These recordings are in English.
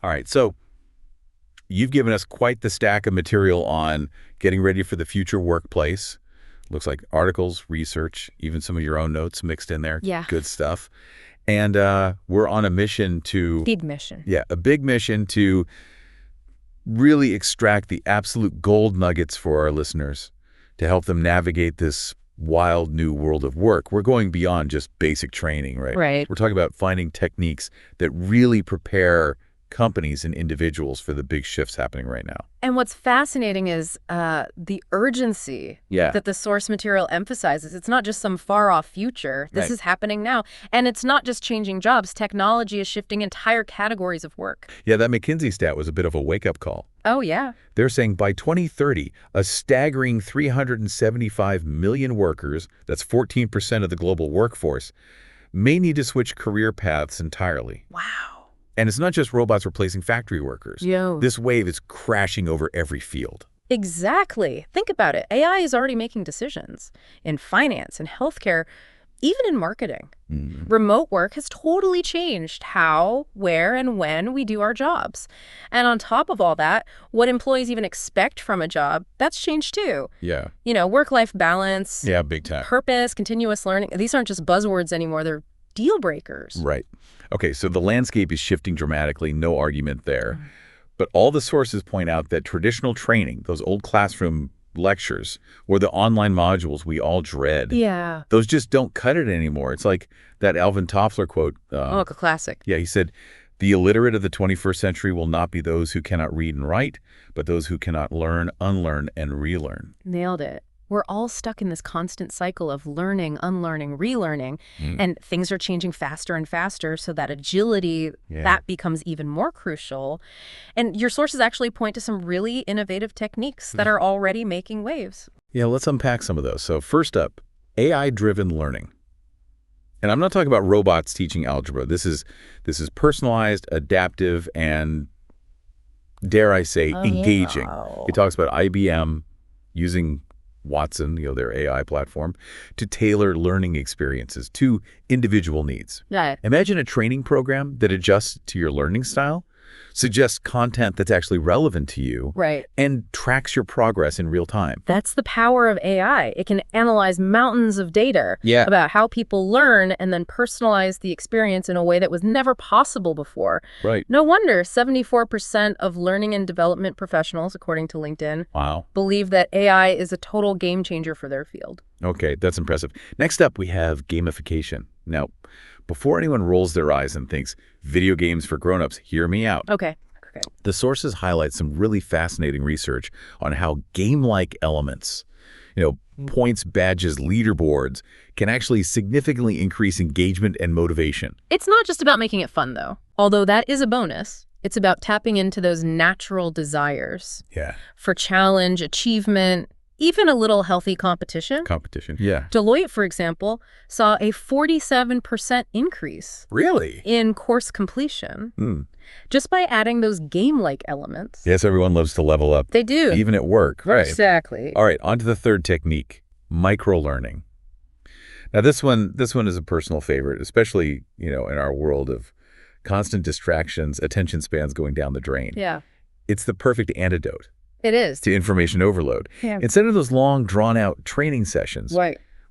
All right, so you've given us quite the stack of material on getting ready for the future workplace. Looks like articles, research, even some of your own notes mixed in there. Yeah. Good stuff. And we're on a mission to... Big mission. Yeah, a big mission to really extract the absolute gold nuggets for our listeners to help them navigate this wild new world of work. We're going beyond just basic training, right? Right. We're talking about finding techniques that really prepare companies and individuals for the big shifts happening right now. And what's fascinating is the urgency that the source material emphasizes. It's not just some far-off future. This is happening now. And it's not just changing jobs. Technology is shifting entire categories of work. Yeah, that McKinsey stat was a bit of a wake-up call. Oh, yeah. They're saying by 2030, a staggering 375 million workers, that's 14% of the global workforce, may need to switch career paths entirely. Wow. And it's not just robots replacing factory workers. Yo. This wave is crashing over every field. Exactly. Think about it. AI is already making decisions in finance and healthcare, even in marketing. Remote work has totally changed how, where, and when we do our jobs. And on top of all that, what employees even expect from a job, that's changed too. Yeah. You know, work-life balance, Yeah, big time. purpose, continuous learning. These aren't just buzzwords anymore. They're deal breakers. Right. Okay, so the landscape is shifting dramatically, no argument there. But all the sources point out that traditional training, those old classroom lectures, or the online modules we all dread, Yeah. those just don't cut it anymore. It's like that Alvin Toffler quote. Oh, a classic. Yeah, he said, "The illiterate of the 21st century will not be those who cannot read and write, but those who cannot learn, unlearn, and relearn." Nailed it. We're all stuck in this constant cycle of learning, unlearning, relearning, and things are changing faster and faster, so that agility, that becomes even more crucial. And your sources actually point to some really innovative techniques that are already making waves. Yeah, let's unpack some of those. So first up, AI-driven learning. And I'm not talking about robots teaching algebra. This is personalized, adaptive, and, dare I say, engaging. Yeah. It talks about IBM using Watson, their AI platform, to tailor learning experiences to individual needs. Yeah. Imagine a training program that adjusts to your learning style, suggests content that's actually relevant to you, Right. and tracks your progress in real time. That's the power of AI. It can analyze mountains of data about how people learn and then personalize the experience in a way that was never possible before. Right. No wonder 74% of learning and development professionals, according to LinkedIn, believe that AI is a total game changer for their field. Okay, that's impressive. Next up, we have gamification. Now, before anyone rolls their eyes and thinks, video games for grown-ups, hear me out. Okay. The sources highlight some really fascinating research on how game-like elements, points, badges, leaderboards, can actually significantly increase engagement and motivation. It's not just about making it fun, though. Although that is a bonus, it's about tapping into those natural desires for challenge, achievement, even a little healthy competition. Yeah. Deloitte, for example, saw a 47% increase. Really? In course completion. Just by adding those game-like elements. Yes, everyone loves to level up. They do. Even at work. Right. Exactly. All right, on to the third technique, microlearning. Now, this one is a personal favorite, especially, in our world of constant distractions, attention spans going down the drain. Yeah. It's the perfect antidote. It is. To information overload. Yeah. Instead of those long, drawn-out training sessions,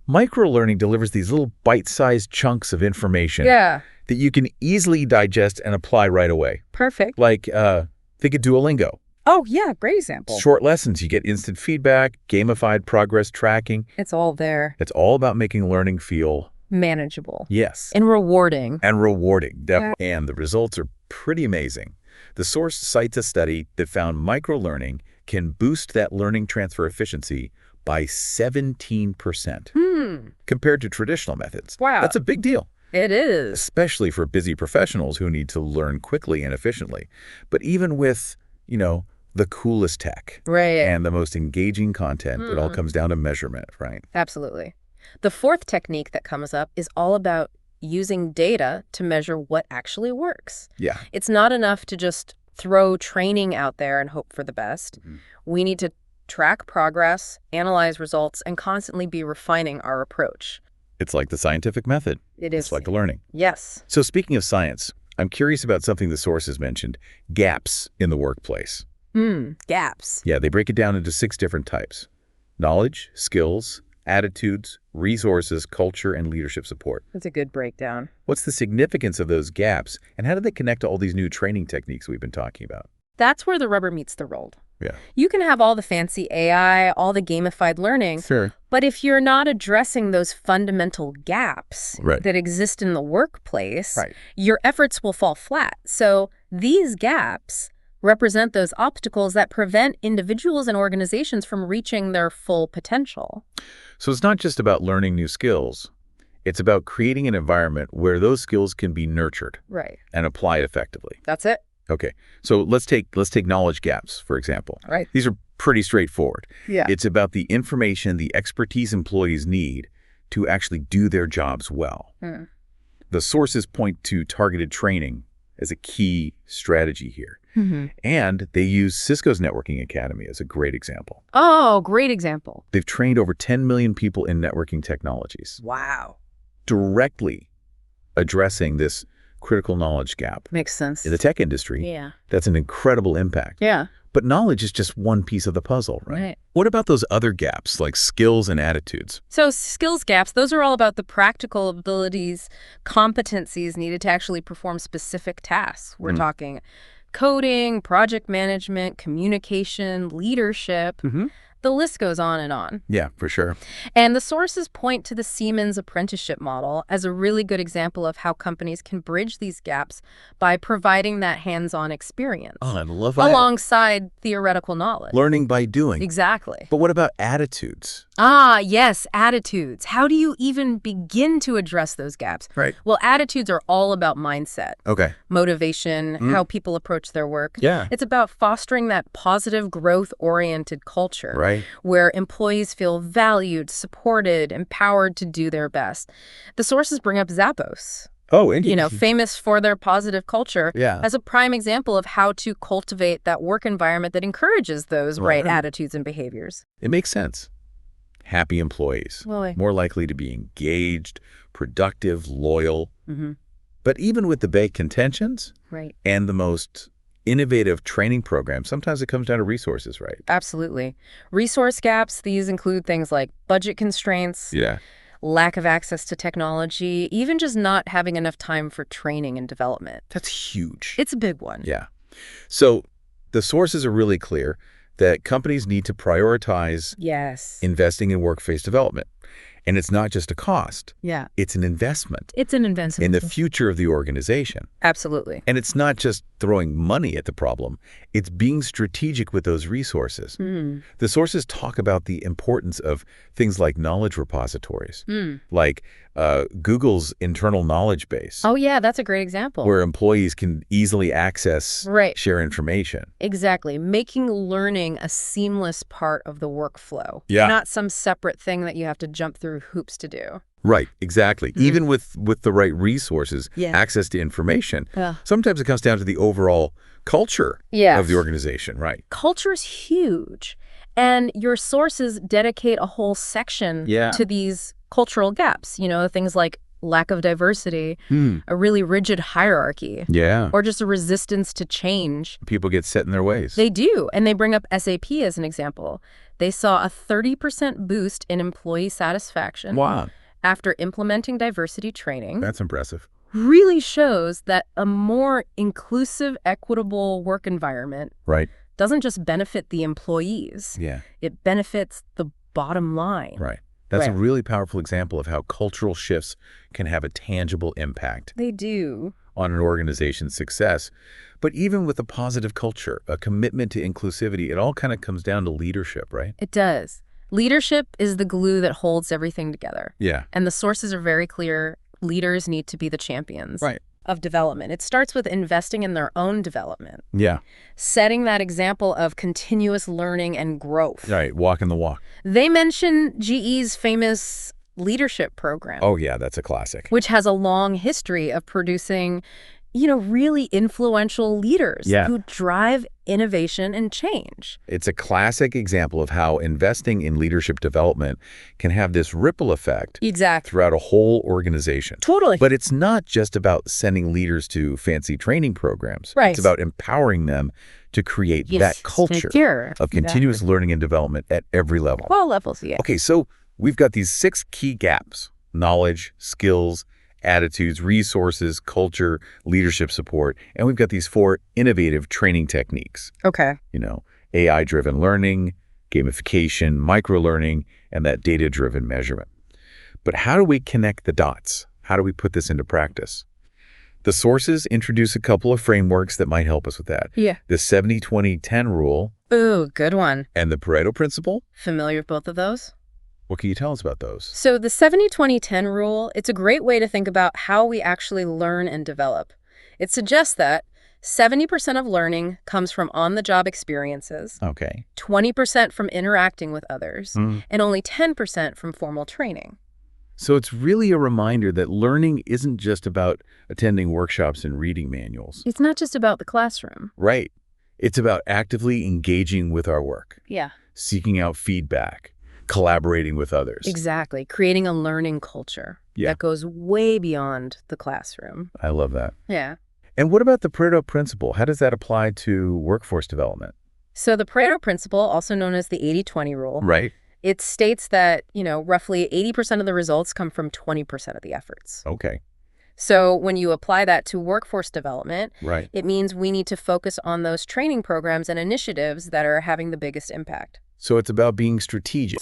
microlearning delivers these little bite-sized chunks of information that you can easily digest and apply right away. Perfect. Like, think of Duolingo. Oh, yeah, great example. Short lessons, you get instant feedback, gamified progress tracking. It's all there. It's all about making learning feel manageable. Yes. And rewarding. And the results are pretty amazing. The source cites a study that found microlearning can boost that learning transfer efficiency by 17% compared to traditional methods. Wow. That's a big deal. It is. Especially for busy professionals who need to learn quickly and efficiently. But even with, the coolest tech and the most engaging content, it all comes down to measurement, right? Absolutely. The fourth technique that comes up is all about using data to measure what actually works. Yeah. It's not enough to just throw training out there and hope for the best. We need to track progress, analyze results, and constantly be refining our approach. It's like the scientific method. It is. It's like learning. Yes. So speaking of science, I'm curious about something the sources mentioned, gaps in the workplace. Gaps. Yeah, they break it down into 6 different types: knowledge, skills, attitudes, resources, culture, and leadership support. That's a good breakdown. What's the significance of those gaps, and how do they connect to all these new training techniques we've been talking about? That's where the rubber meets the road. Yeah. You can have all the fancy AI, all the gamified learning, Sure. but if you're not addressing those fundamental gaps Right. that exist in the workplace, Right. your efforts will fall flat. So these gaps represent those obstacles that prevent individuals and organizations from reaching their full potential. So it's not just about learning new skills. It's about creating an environment where those skills can be nurtured Right. and applied effectively. That's it. Okay, so let's take knowledge gaps, for example. Right. These are pretty straightforward. Yeah. It's about the information, the expertise employees need to actually do their jobs well. The sources point to targeted training as a key strategy here. And they use Cisco's Networking Academy as a great example. Oh, great example. They've trained over 10 million people in networking technologies, Wow. directly addressing this critical knowledge gap. Makes sense. In the tech industry, Yeah. that's an incredible impact. Yeah. But knowledge is just one piece of the puzzle, right? Right. What about those other gaps, like skills and attitudes? So skills gaps, those are all about the practical abilities, competencies needed to actually perform specific tasks. We're talking coding, project management, communication, leadership. The list goes on and on. Yeah, for sure. And the sources point to the Siemens apprenticeship model as a really good example of how companies can bridge these gaps by providing that hands-on experience Oh, I love that. alongside theoretical knowledge. Learning by doing. Exactly. But what about attitudes? Ah, yes, attitudes. How do you even begin to address those gaps? Right. Well, attitudes are all about mindset, Okay. motivation, how people approach their work. Yeah. It's about fostering that positive, growth-oriented culture. Right. Where employees feel valued, supported, empowered to do their best. The sources bring up Zappos, Oh, and famous for their positive culture, Yeah. as a prime example of how to cultivate that work environment that encourages those right attitudes and behaviors. It makes sense. Happy employees, Well, more likely to be engaged, productive, loyal. Mm-hmm. But even with the big contentions Right. and the most innovative training programs, sometimes it comes down to resources, right? Absolutely. Resource gaps, these include things like budget constraints, Yeah. lack of access to technology, even just not having enough time for training and development. That's huge. It's a big one. Yeah. So the sources are really clear that companies need to prioritize Yes. investing in workplace development. And it's not just a cost. Yeah. It's an investment It's an investment. in the future of the organization. Absolutely. And it's not just throwing money at the problem. It's being strategic with those resources. The sources talk about the importance of things like knowledge repositories, like Google's internal knowledge base, Oh, yeah, that's a great example. where employees can easily access, Right. share information. Exactly. Making learning a seamless part of the workflow. Yeah. Not some separate thing that you have to jump through hoops to do. Right, exactly. Even with the right resources, Yeah. access to information, Yeah. sometimes it comes down to the overall culture Yes. of the organization, right? Culture is huge. And your sources dedicate a whole section Yeah. to these cultural gaps. Things like lack of diversity, a really rigid hierarchy, Yeah. or just a resistance to change. People get set in their ways. They do, and they bring up SAP as an example. They saw a 30% boost in employee satisfaction Wow, after implementing diversity training. that's impressive. Really shows that a more inclusive, equitable work environment Right, doesn't just benefit the employees. yeah, It benefits the bottom line. right. That's a Right. really powerful example of how cultural shifts can have a tangible impact They do. on an organization's success. But even with a positive culture, a commitment to inclusivity, it all kind of comes down to leadership, right? It does. Leadership is the glue that holds everything together. Yeah. And the sources are very clear. Leaders need to be the champions Right. of development. It starts with investing in their own development, Yeah. setting that example of continuous learning and growth. Right. Walking the walk. They mention GE's famous leadership program, Oh, yeah. That's a classic. which has a long history of producing really influential leaders Yeah. who drive innovation and change. It's a classic example of how investing in leadership development can have this ripple effect Exactly. throughout a whole organization. Totally. But it's not just about sending leaders to fancy training programs. Right. It's about empowering them to create Yes, that culture secure. of continuous learning and development at every level. All levels, yeah. Okay, so we've got these 6 key gaps: knowledge, skills, attitudes, resources, culture, leadership support, and we've got these 4 innovative training techniques. Okay. AI-driven learning, gamification, microlearning, and that data-driven measurement. But how do we connect the dots? How do we put this into practice? The sources introduce a couple of frameworks that might help us with that. Yeah. The 70-20-10 rule Ooh, good one. and the Pareto principle. Familiar with both of those? What can you tell us about those? So the 70-20-10 rule, it's a great way to think about how we actually learn and develop. It suggests that 70% of learning comes from on-the-job experiences, Okay. 20% from interacting with others, Mm. and only 10% from formal training. So it's really a reminder that learning isn't just about attending workshops and reading manuals. It's not just about the classroom. Right. It's about actively engaging with our work, Yeah. seeking out feedback, collaborating with others. Exactly. Creating a learning culture that goes way beyond the classroom. I love that. Yeah. And what about the Pareto principle? How does that apply to workforce development? So the Pareto principle, also known as the 80-20 rule, Right. it states that, roughly 80% of the results come from 20% of the efforts. Okay. So when you apply that to workforce development, Right. it means we need to focus on those training programs and initiatives that are having the biggest impact. So it's about being strategic,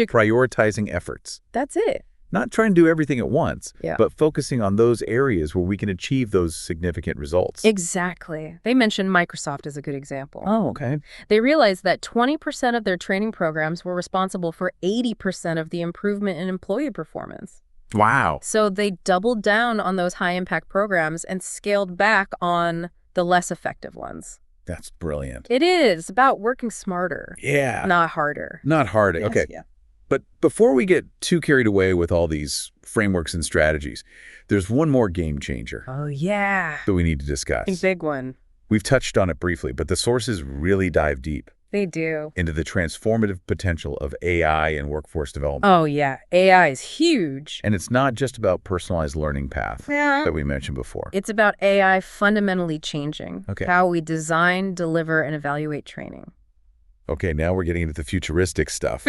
prioritizing efforts, That's it. not trying to do everything at once, Yeah. but focusing on those areas where we can achieve those significant results. Exactly. They mentioned Microsoft as a good example. Oh, okay. They realized that 20% of their training programs were responsible for 80% of the improvement in employee performance. Wow. So they doubled down on those high-impact programs and scaled back on the less effective ones. That's brilliant. It is about working smarter, Yeah. not harder. Not hard. Yes, Okay. yeah. But before we get too carried away with all these frameworks and strategies, there's one more game changer Oh, yeah. that we need to discuss. Big one. We've touched on it briefly, but the sources really dive deep They do. into the transformative potential of AI and workforce development. Oh, yeah. AI is huge. And it's not just about personalized learning path Yeah. that we mentioned before. It's about AI fundamentally changing Okay. how we design, deliver, and evaluate training. Okay, now we're getting into the futuristic stuff.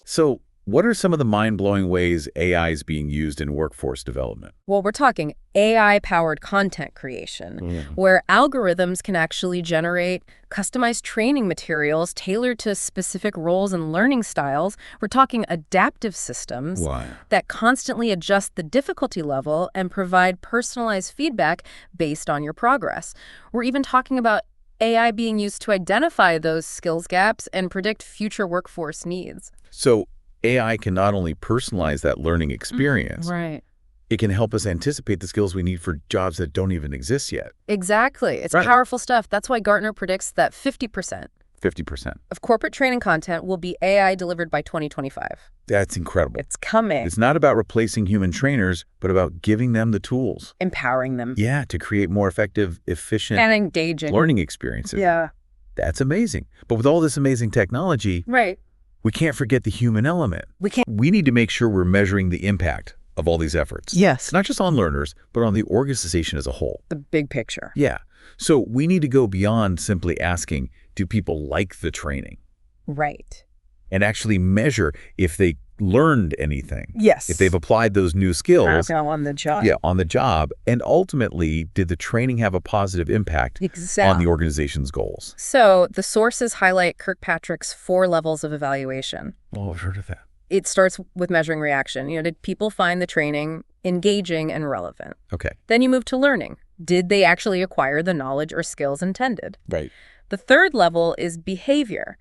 So what are some of the mind-blowing ways AI is being used in workforce development? Well, we're talking AI-powered content creation, where algorithms can actually generate customized training materials tailored to specific roles and learning styles. We're talking adaptive systems Wow. that constantly adjust the difficulty level and provide personalized feedback based on your progress. We're even talking about AI being used to identify those skills gaps and predict future workforce needs. So AI can not only personalize that learning experience, Right. it can help us anticipate the skills we need for jobs that don't even exist yet. Exactly. It's Right. powerful stuff. That's why Gartner predicts that 50% 50%. of corporate training content will be AI delivered by 2025. That's incredible. It's coming. It's not about replacing human trainers, but about giving them the tools. Empowering them. Yeah, to create more effective, efficient And engaging. learning experiences. Yeah. That's amazing. But with all this amazing technology, Right. we can't forget the human element. We can't. We need to make sure we're measuring the impact of all these efforts. Yes. Not just on learners, but on the organization as a whole. The big picture. Yeah. So we need to go beyond simply asking, do people like the training? Right. And actually measure if they learned anything. Yes. If they've applied those new skills. on the job. Yeah, on the job. And ultimately, did the training have a positive impact on the organization's goals? So the sources highlight Kirkpatrick's 4 levels of evaluation. Oh, I've heard of that. It starts with measuring reaction. Did people find the training engaging and relevant? Okay. Then you move to learning. Did they actually acquire the knowledge or skills intended? Right. The third level is behavior.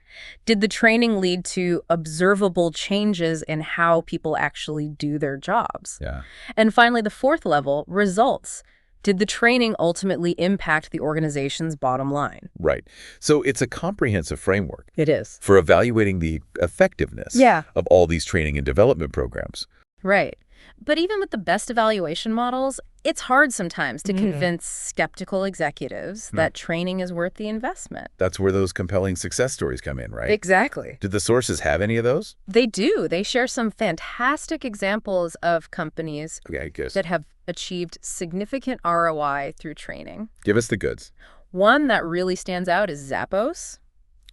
Did the training lead to observable changes in how people actually do their jobs? Yeah. And finally, the fourth level, results. Did the training ultimately impact the organization's bottom line? Right. So it's a comprehensive framework It is. for evaluating the effectiveness Yeah. of all these training and development programs. Right. But even with the best evaluation models, It's hard sometimes to convince skeptical executives that training is worth the investment. That's where those compelling success stories come in, right? Exactly. Did the sources have any of those? They do. They share some fantastic examples of companies Okay, good. that have achieved significant ROI through training. Give us the goods. One that really stands out is Zappos.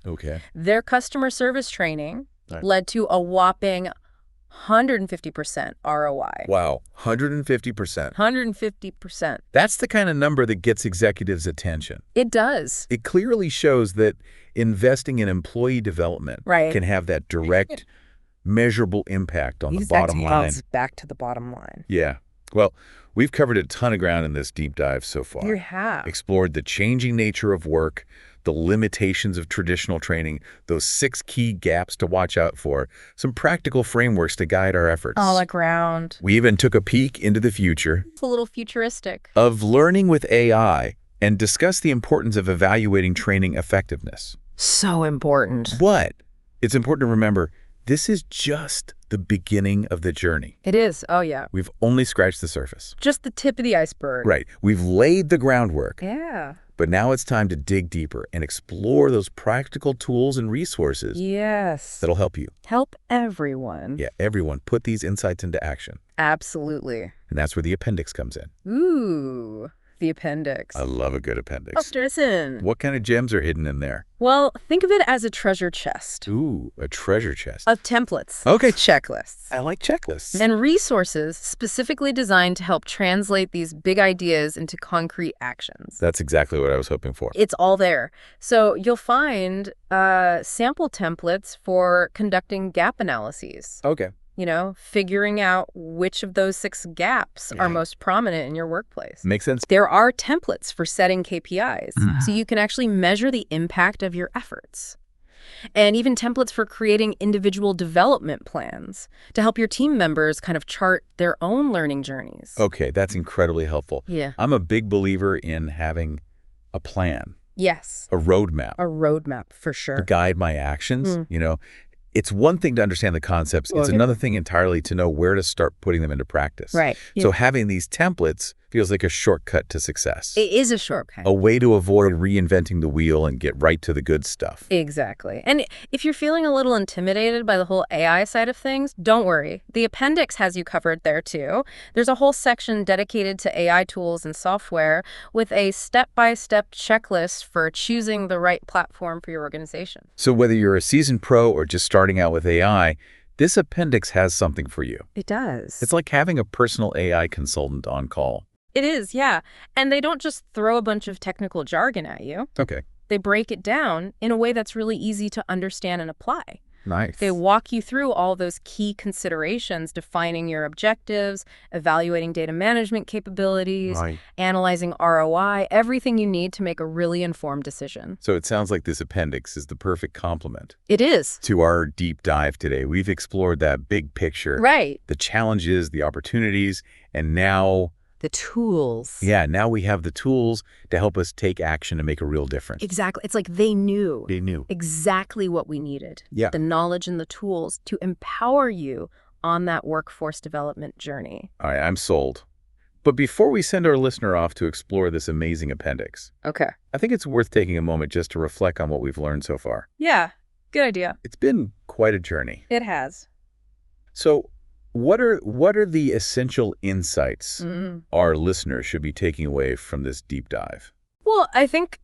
Okay. Their customer service training Right. led to a whopping 150% ROI. Wow, 150%. 150%. That's the kind of number that gets executives' attention. It does. It clearly shows that investing in employee development Right. can have that direct, measurable impact on the bottom line. Back to the bottom line. Yeah. Well, we've covered a ton of ground in this deep dive so far. You have. Explored the changing nature of work, the limitations of traditional training, those 6 key gaps to watch out for, some practical frameworks to guide our efforts. All around. We even took a peek into the future It's a little futuristic. of learning with AI and discussed the importance of evaluating training effectiveness. So important. But it's important to remember, this is just the beginning of the journey. It is. Oh, yeah. We've only scratched the surface. Just the tip of the iceberg. Right. We've laid the groundwork. Yeah. But now it's time to dig deeper and explore those practical tools and resources Yes. that'll help you. Help everyone. Yeah, everyone put these insights into action. Absolutely. And that's where the appendix comes in. Ooh, the appendix. I love a good appendix. Listen. What kind of gems are hidden in there? Well, think of it as a treasure chest Ooh, a treasure chest. of templates, Okay. checklists, I like checklists. and resources specifically designed to help translate these big ideas into concrete actions. That's exactly what I was hoping for. It's all there. So you'll find sample templates for conducting gap analyses. Okay. You know, figuring out which of those 6 gaps are most prominent in your workplace. Makes sense. There are templates for setting KPIs, so you can actually measure the impact of your efforts. And even templates for creating individual development plans to help your team members kind of chart their own learning journeys. Okay, that's incredibly helpful. Yeah. I'm a big believer in having a plan, Yes. a roadmap A roadmap, for to sure. guide my actions. It's one thing to understand the concepts. It's another thing entirely to know where to start putting them into practice. Right. So having these templates feels like a shortcut to success. It is a shortcut. A way to avoid reinventing the wheel and get right to the good stuff. Exactly. And if you're feeling a little intimidated by the whole AI side of things, don't worry. The appendix has you covered there too. There's a whole section dedicated to AI tools and software with a step-by-step checklist for choosing the right platform for your organization. So whether you're a seasoned pro or just starting out with AI, this appendix has something for you. It does. It's like having a personal AI consultant on call. It is, yeah. And they don't just throw a bunch of technical jargon at you. Okay. They break it down in a way that's really easy to understand and apply. Nice. They walk you through all those key considerations, defining your objectives, evaluating data management capabilities, Right. analyzing ROI, everything you need to make a really informed decision. So it sounds like this appendix is the perfect complement It is. to our deep dive today. We've explored that big picture, Right. the challenges, the opportunities, and now The tools. now we have the tools to help us take action and make a real difference. Exactly. It's like they knew They knew. exactly what we needed. Yeah. The knowledge and the tools to empower you on that workforce development journey. All right, I'm sold. But before we send our listener off to explore this amazing appendix, Okay. I think it's worth taking a moment just to reflect on what we've learned so far. Yeah. Good idea. It's been quite a journey. It has. So what are the essential insights our listeners should be taking away from this deep dive? Well, I think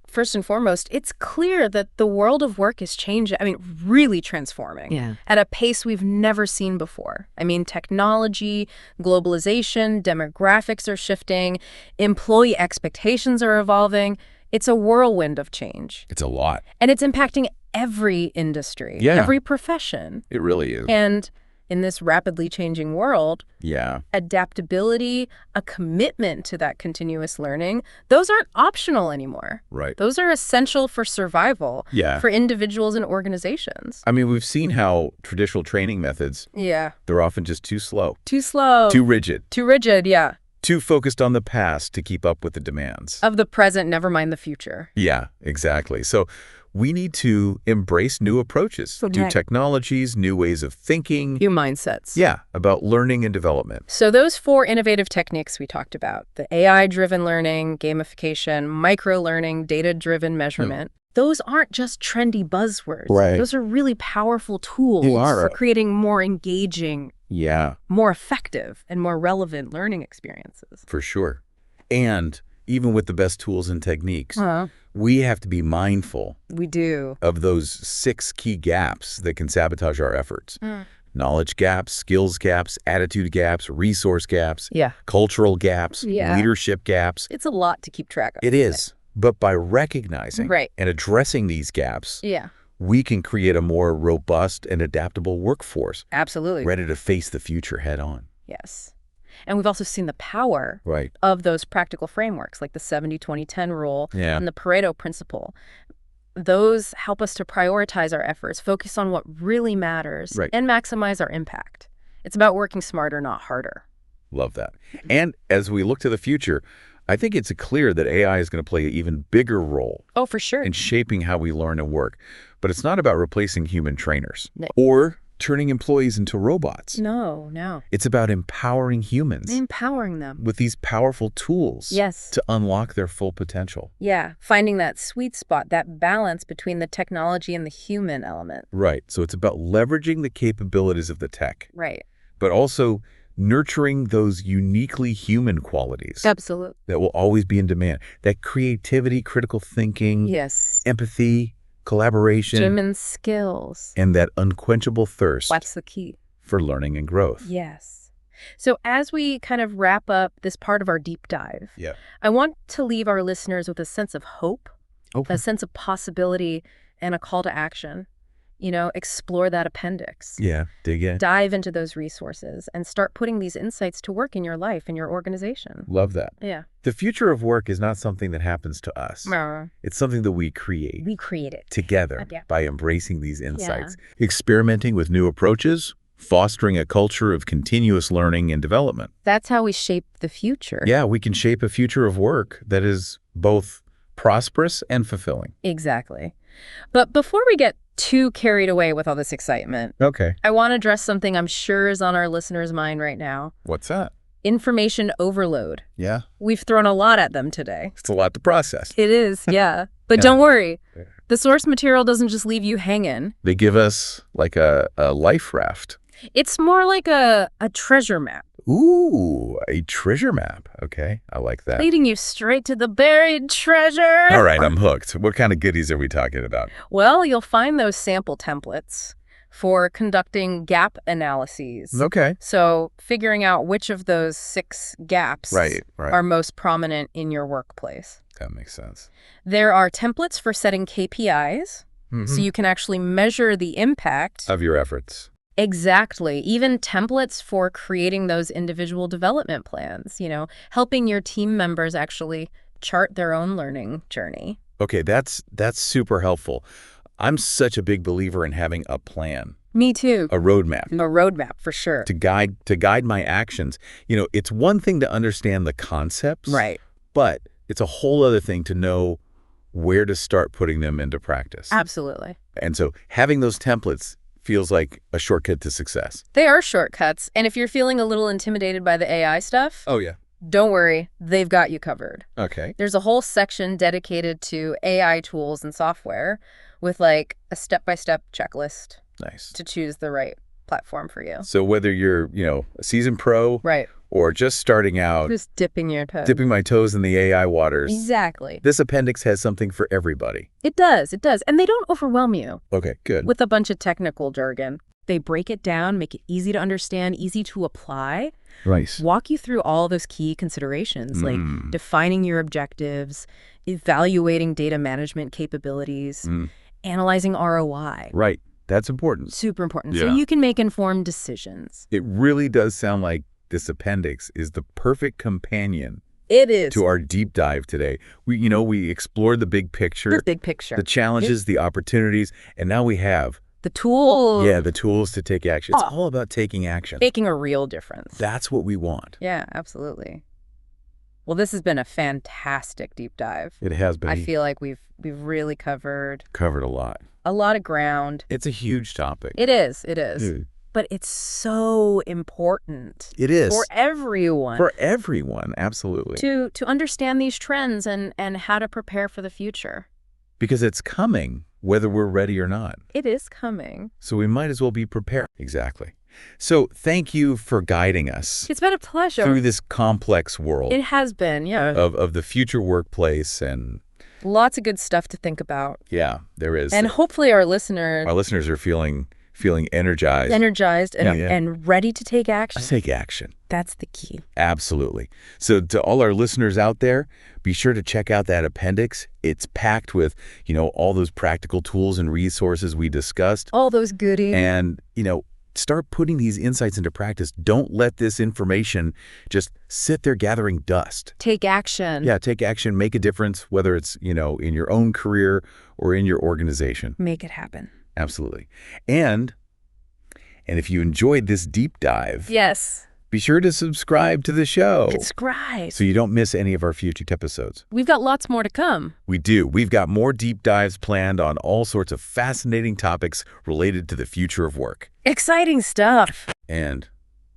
first and foremost, it's clear that the world of work is changing. I mean, really transforming at a pace we've never seen before. I mean, technology, globalization, demographics are shifting, employee expectations are evolving. It's a whirlwind of change. It's a lot. And it's impacting every industry, Yeah. every profession. It really is. And in this rapidly changing world, Yeah. adaptability, a commitment to that continuous learning, those aren't optional anymore. Right. Those are essential for survival Yeah. for individuals and organizations. I mean, we've seen how traditional training methods, Yeah. they're often just too slow, Too slow. too rigid, Too rigid, yeah. too focused on the past to keep up with the demands. Of the present, never mind the future. Yeah, exactly. So we need to embrace new approaches, new Okay. technologies, new ways of thinking. New mindsets. Yeah, about learning and development. So those 4 innovative techniques we talked about, the AI-driven learning, gamification, microlearning, data-driven measurement, those aren't just trendy buzzwords. Right. Those are really powerful tools They are. for creating more engaging, Yeah, more effective, and more relevant learning experiences. for sure. And even with the best tools and techniques, we have to be mindful We do. of those 6 key gaps that can sabotage our efforts. Knowledge gaps, skills gaps, attitude gaps, resource gaps, Yeah. cultural gaps, Yeah. leadership gaps. It's a lot to keep track of. It is. But by recognizing Right. and addressing these gaps, Yeah, we can create a more robust and adaptable workforce, absolutely. ready to face the future head on. Yes. And we've also seen the power Right. of those practical frameworks like the 70-20-10 rule Yeah. and the Pareto principle. Those help us to prioritize our efforts, focus on what really matters, Right. and maximize our impact. It's about working smarter, not harder. Love that. And as we look to the future, I think it's clear that AI is going to play an even bigger role Oh, for sure. in shaping how we learn and work. But it's not about replacing human trainers No. or turning employees into robots. No. It's about empowering humans Empowering them. with these powerful tools Yes. to unlock their full potential. Yeah, finding that sweet spot, that balance between the technology and the human element. Right. So it's about leveraging the capabilities of the tech, Right. but also nurturing those uniquely human qualities Absolutely. that will always be in demand. That creativity, critical thinking, Yes. empathy, collaboration, Human skills. and that unquenchable thirst That's the key. for learning and growth. Yes. So as we kind of wrap up this part of our deep dive, Yeah. I want to leave our listeners with a sense of hope, Okay. a sense of possibility, and a call to action. Explore that appendix. Yeah. Dig in. Dive into those resources and start putting these insights to work in your life, in your organization. Love that. Yeah. The future of work is not something that happens to us. It's something that we create We create it. together Yeah. by embracing these insights, experimenting with new approaches, fostering a culture of continuous learning and development. That's how we shape the future. Yeah, we can shape a future of work that is both prosperous and fulfilling. Exactly. But before we get too carried away with all this excitement, Okay. I want to address something I'm sure is on our listeners' mind right now. What's that? Information overload. Yeah. We've thrown a lot at them today. It's a lot to process. It is, yeah. But Yeah. don't worry. The source material doesn't just leave you hanging. They give us like a life raft. It's more like a treasure map, Ooh, a treasure map. Okay, I like that. leading you straight to the buried treasure. All right, I'm hooked. What kind of goodies are we talking about? Well, you'll find those sample templates for conducting gap analyses. Okay. So figuring out which of those 6 gaps Right. are most prominent in your workplace. That makes sense. There are templates for setting KPIs, so you can actually measure the impact. Of your efforts. Exactly. Even templates for creating those individual development plans, helping your team members actually chart their own learning journey. Okay, that's super helpful. I'm such a big believer in having a plan, Me too. a roadmap A roadmap for sure. to guide my actions. It's one thing to understand the concepts, Right. but it's a whole other thing to know where to start putting them into practice. Absolutely. And so having those templates feels like a shortcut to success. They are shortcuts. And if you're feeling a little intimidated by the AI stuff, Oh, yeah. don't worry, they've got you covered. Okay. There's a whole section dedicated to AI tools and software with like a step-by-step checklist Nice. to choose the right platform for you. So whether you're, a seasoned pro Right. or just starting out, Just dipping your toe. dipping my toes in the AI waters, Exactly. this appendix has something for everybody. It does. And they don't overwhelm you Okay, good. with a bunch of technical jargon. They break it down, make it easy to understand, easy to apply, Nice. walk you through all those key considerations like defining your objectives, evaluating data management capabilities, analyzing ROI. Right. That's important. Super important. So Yeah. you can make informed decisions. It really does sound like this appendix is the perfect companion It is to our deep dive today. We explored the big picture, the big picture. the challenges, the opportunities, and now we have The tool the tools to take action. It's all about taking action. making a real difference. That's what we want. Yeah, absolutely. Well, this has been a fantastic deep dive. It has been. I feel like we've really covered Covered a lot of ground. It's a huge topic. It is. It is. Dude. But it's so important. It is. For everyone. For everyone, absolutely. To understand these trends and how to prepare for the future. Because it's coming, whether we're ready or not. It is coming. So we might as well be prepared. Exactly. So thank you for guiding us It's been a pleasure. through this complex world It has been, yeah. of the future workplace. And Lots of good stuff to think about. yeah, there is. And hopefully our listeners are feeling energized. energized and, Yeah. and ready to take action. Take action. That's the key. Absolutely. So to all our listeners out there, be sure to check out that appendix. It's packed with, all those practical tools and resources we discussed. All those goodies. And, start putting these insights into practice. Don't let this information just sit there gathering dust. Take action. Yeah, take action, make a difference, whether it's, in your own career or in your organization. Make it happen. Absolutely. And if you enjoyed this deep dive, Yes. be sure to subscribe to the show Subscribe. so you don't miss any of our future episodes. We've got lots more to come. We do. We've got more deep dives planned on all sorts of fascinating topics related to the future of work. Exciting stuff. And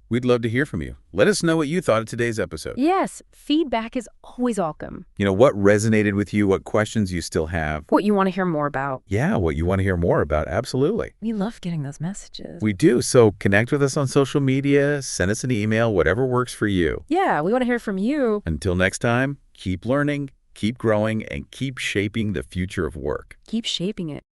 we'd love to hear from you. Let us know what you thought of today's episode. Yes, feedback is always welcome. What resonated with you, what questions you still have. What you want to hear more about. Yeah, what you want to hear more about. Absolutely. We love getting those messages. We do. So connect with us on social media, send us an email, whatever works for you. Yeah, we want to hear from you. Until next time, keep learning, keep growing, and keep shaping the future of work. Keep shaping it.